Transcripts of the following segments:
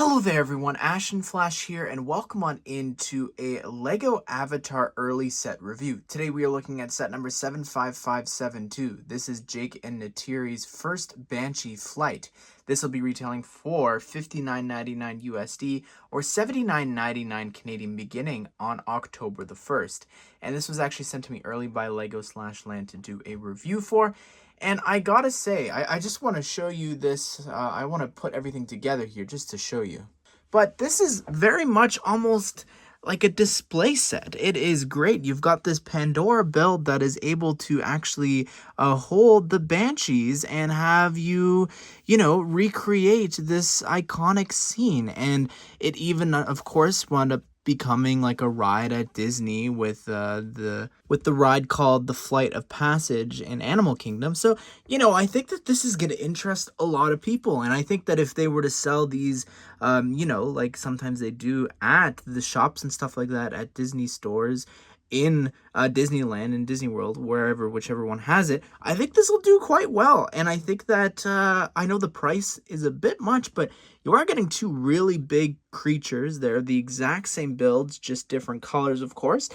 Hello there everyone, Ashnflash here, and welcome on into a LEGO Avatar early set review. Today we are looking at set number 75572. This is Jake and Neytiri's first Banshee flight. This will be retailing for $59.99 USD or $79.99 Canadian beginning on October the 1st. And this was actually sent to me early by LEGO/Land to do a review for. And I gotta say, I just want to show you this. I want to put everything together here just to show you. But this is very much almost like a display set. It is great. You've got this Pandora build that is able to actually hold the Banshees and have you, recreate this iconic scene. And it even, of course, wound up becoming like a ride at Disney with the ride called the Flight of Passage in Animal Kingdom. So, I think that this is going to interest a lot of people. And I think that if they were to sell these, like sometimes they do at the shops and stuff like that at Disney stores, in Disneyland and Disney World, whichever one has it, I think this will do quite well. And I think that I know the price is a bit much, but you are getting two really big creatures. They're the exact same builds, just different colors, of course.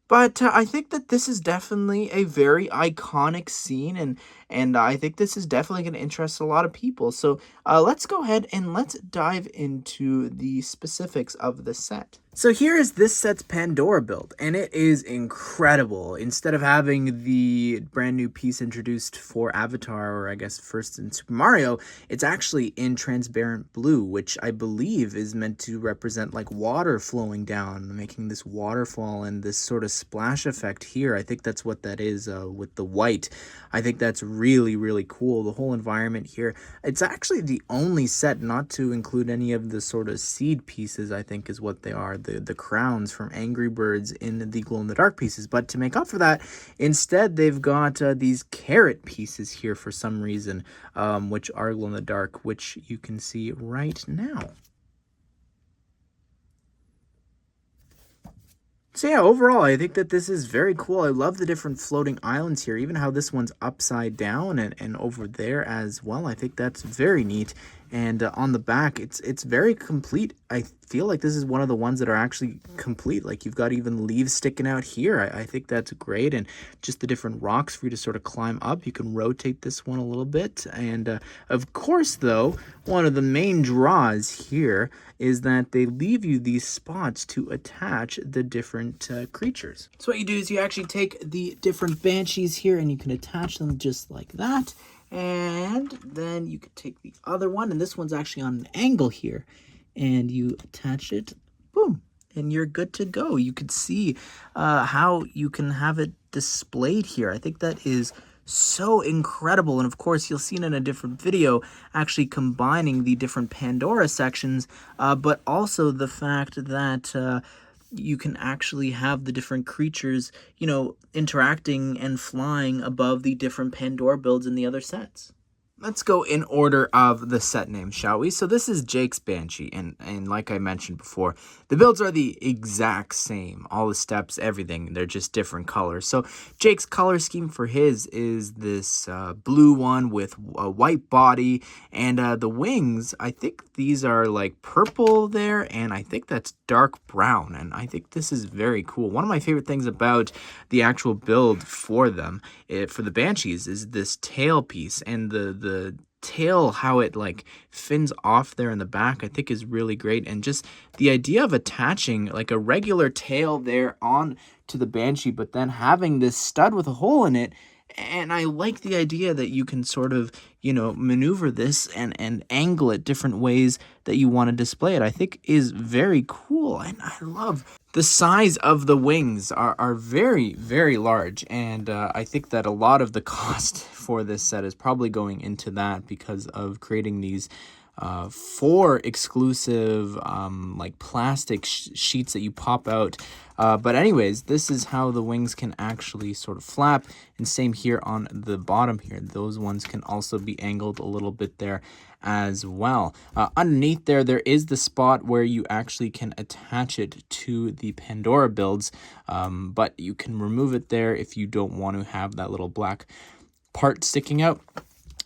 But I think that this is definitely a very iconic scene, and I think this is definitely going to interest a lot of people. So let's go ahead and let's dive into the specifics of the set. So here is this set's Pandora build, and it is incredible. Instead of having the brand new piece introduced for Avatar, or I guess first in Super Mario, it's actually in transparent blue, which I believe is meant to represent like water flowing down, making this waterfall and this sort of splash effect here. I think that's what that is with the white. I think that's really, really cool. The whole environment here. It's actually the only set not to include any of the sort of seed pieces, I think is what they are. The crowns from Angry Birds in the glow-in-the-dark pieces. But to make up for that, instead they've got these carrot pieces here for some reason, which are glow-in-the-dark, which you can see right now. So yeah, overall, I think that this is very cool. I love the different floating islands here, even how this one's upside down and over there as well. I think that's very neat. And on the back, it's very complete. I feel like this is one of the ones that are actually complete. Like you've got even leaves sticking out here. I think that's great. And just the different rocks for you to sort of climb up. You can rotate this one a little bit. And of course, though, one of the main draws here is that they leave you these spots to attach the different creatures. So what you do is you actually take the different Banshees here and you can attach them just like that. And then you could take the other one, and this one's actually on an angle here, and you attach it, boom, and you're good to go. You could see how you can have it displayed here. I think that is so incredible. And of course, you'll see it in a different video, actually combining the different Pandora sections, but also the fact that you can actually have the different creatures, interacting and flying above the different Pandora builds in the other sets. Let's go in order of the set name, shall we? So this is Jake's Banshee, and like I mentioned before, the builds are the exact same. All the steps, everything, they're just different colors. So Jake's color scheme for his is this blue one with a white body, and the wings, I think these are like purple there, and I think that's dark brown, and I think this is very cool. One of my favorite things about the actual build for them, for the Banshees, is this tail piece, and the tail, how it like fins off there in the back, I think is really great. And just the idea of attaching like a regular tail there on to the Banshee, but then having this stud with a hole in it. And I like the idea that you can sort of, maneuver this and angle it different ways that you want to display it. I think is very cool. And I love the size of the wings are very, very large. And I think that a lot of the cost for this set is probably going into that because of creating these 4 exclusive like plastic sheets that you pop out. But anyways, this is how the wings can actually sort of flap, and same here on the bottom here. Those ones can also be angled a little bit there as well. Underneath there is the spot where you actually can attach it to the Pandora builds, but you can remove it there if you don't want to have that little black part sticking out.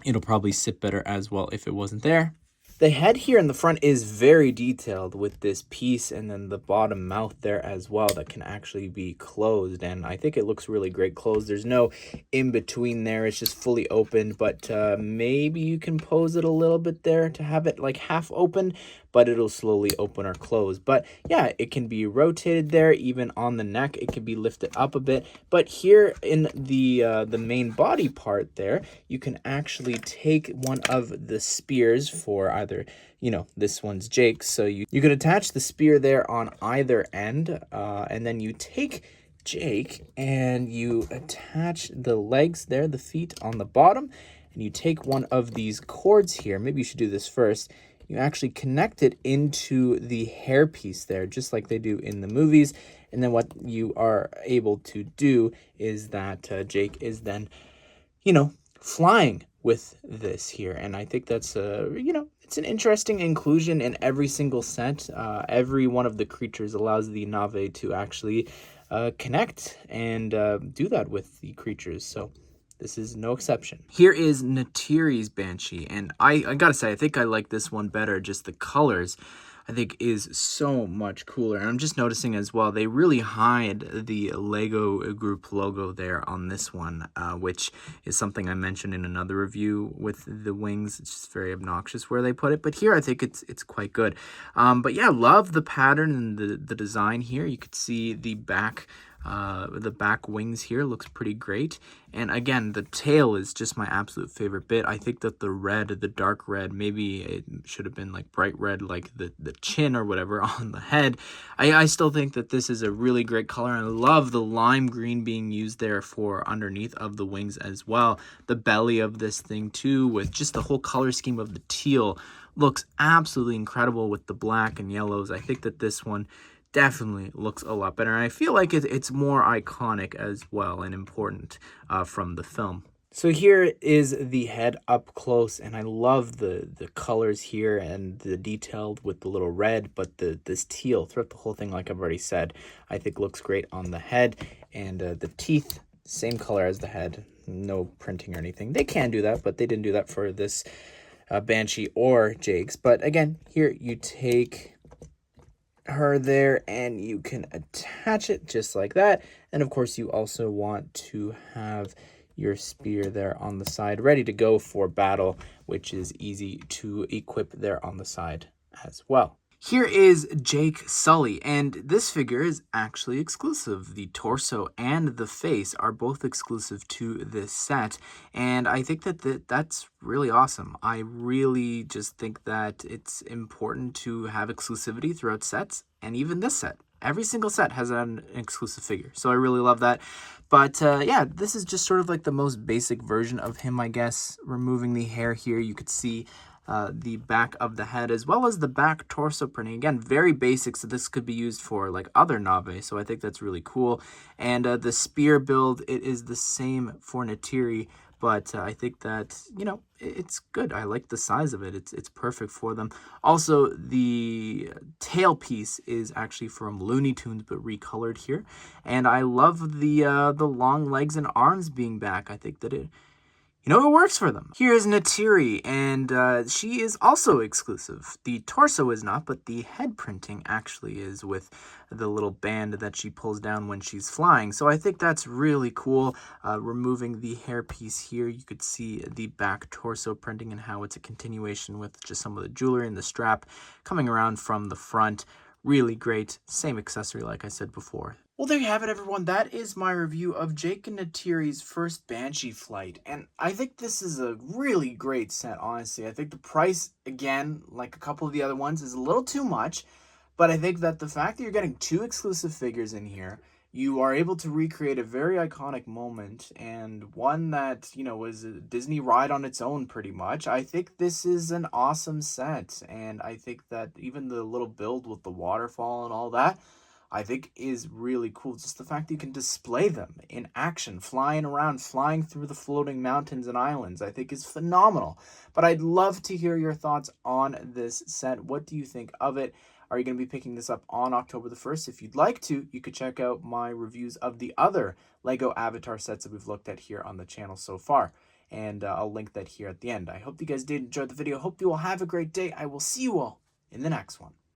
It'll probably sit better as well if it wasn't there. The head here in the front is very detailed with this piece and then the bottom mouth there as well that can actually be closed, and I think it looks really great closed. There's no in between there, it's just fully opened, but maybe you can pose it a little bit there to have it like half open, but it'll slowly open or close. But yeah, it can be rotated there, even on the neck it can be lifted up a bit. But here in the main body part there, you can actually take one of the spears for either, you know, this one's Jake's, so you could attach the spear there on either end, and then you take Jake and you attach the legs there, the feet on the bottom, and you take one of these cords here. Maybe you should do this first. You actually connect it into the hairpiece there, just like they do in the movies. And then what you are able to do is that Jake is then, you know, flying with this here. And I think that's, you know, it's an interesting inclusion in every single set. Every one of the creatures allows the Nave to actually connect and do that with the creatures. So this is no exception. Here is Neytiri's Banshee, and I gotta say, I think I like this one better. Just the colors, I think, is so much cooler. And I'm just noticing as well, they really hide the Lego group logo there on this one, which is something I mentioned in another review with the wings. It's just very obnoxious where they put it, but here I think it's quite good. But yeah, love the pattern and the design here. You could see the back wings here looks pretty great, and again, the tail is just my absolute favorite bit. I think that the red, the dark red, maybe it should have been like bright red, like the chin or whatever on the head. I still think that this is a really great color. I love the lime green being used there for underneath of the wings as well. The belly of this thing too, with just the whole color scheme of the teal, looks absolutely incredible with the black and yellows. I think that this one definitely looks a lot better. And I feel like it's more iconic as well and important from the film. So here is the head up close, and I love the colors here and the detailed with the little red, but this teal throughout the whole thing, like I've already said, I think looks great on the head. And the teeth, same color as the head, no printing or anything. They can do that, but they didn't do that for this Banshee or Jake's. But again, here you take her there and you can attach it just like that. And of course you also want to have your spear there on the side ready to go for battle, which is easy to equip there on the side as well. Here is Jake Sully, and this figure is actually exclusive. The torso and the face are both exclusive to this set, and I think that that's really awesome. I really just think that it's important to have exclusivity throughout sets, and even this set. Every single set has an exclusive figure, so I really love that. But yeah, this is just sort of like the most basic version of him, I guess. Removing the hair here, you could see the back of the head as well as the back torso printing. Again, very basic, so this could be used for like other Nave, so I think that's really cool. And the spear build, it is the same for Neytiri, but I think that, you know, it's good. I like the size of it. It's perfect for them. Also, the tail piece is actually from Looney Tunes, but recolored here. And I love the long legs and arms being back. I think that it works for them. Here is Neytiri, and she is also exclusive. The torso is not, but the head printing actually is, with the little band that she pulls down when she's flying. So I think that's really cool. Removing the hair piece here, you could see the back torso printing and how it's a continuation with just some of the jewelry and the strap coming around from the front. Really great. Same accessory like I said before. Well, there you have it, everyone. That is my review of Jake and Neytiri's first Banshee flight. And I think this is a really great set, honestly. I think the price, again, like a couple of the other ones, is a little too much. But I think that the fact that you're getting 2 exclusive figures in here, you are able to recreate a very iconic moment, and one that, you know, was a Disney ride on its own pretty much. I think this is an awesome set, and I think that even the little build with the waterfall and all that, I think is really cool. Just the fact that you can display them in action, flying around, flying through the floating mountains and islands, I think is phenomenal. But I'd love to hear your thoughts on this set. What do you think of it? Are you going to be picking this up on October the 1st? If you'd like to, you could check out my reviews of the other LEGO Avatar sets that we've looked at here on the channel so far. and I'll link that here at the end. I hope you guys did enjoy the video. Hope you all have a great day. I will see you all in the next one.